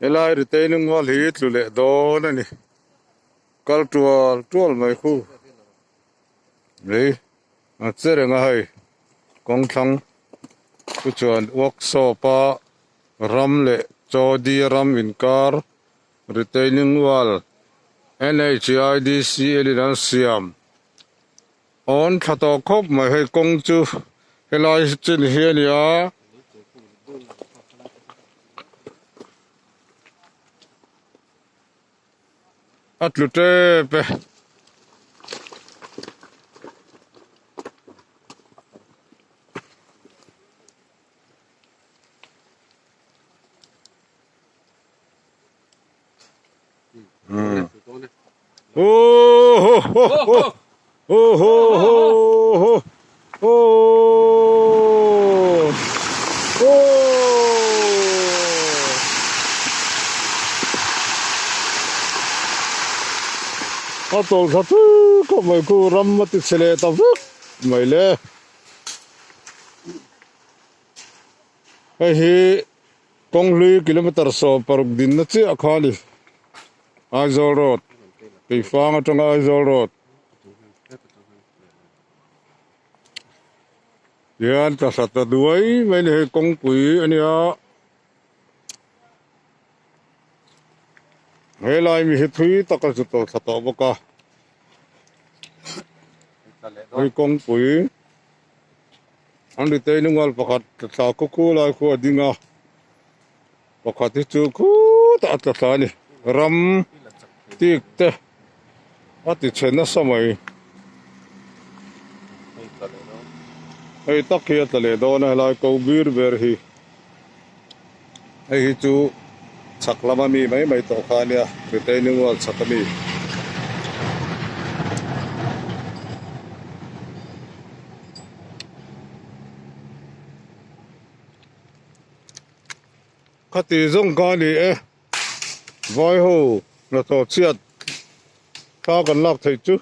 Elai retaining wall hit lule do na ni cultural mai khu re a chere nga hai kong thang ku chuan workshop a ram le chodi ram in car retaining wall NHIDC elinan siam on thato khop mai hai kong chu helai chin hiania atlute pe oh ho ho ho oh ho ho ho oh oh atol thatu ko mai ku rammati chele ta mai le hi kongli kilometer so paruk din na chi akhali Aizol Road pi fang atong Aizol Road yan ta sat duai mai le kong pui ania helai mi hethui takal chu to thato boka ai kong pui andi te nungal pakhat sa ku ku lai khu adinga pakhat chu ku ta ta sani ram tik te ati chena samai ai takhiya tale do na lai ko bir ber hi ai chu saklama mi mai to khania retaining wall sakami khati zong ka ni e vai ho na to chiat ta kan lak thei chu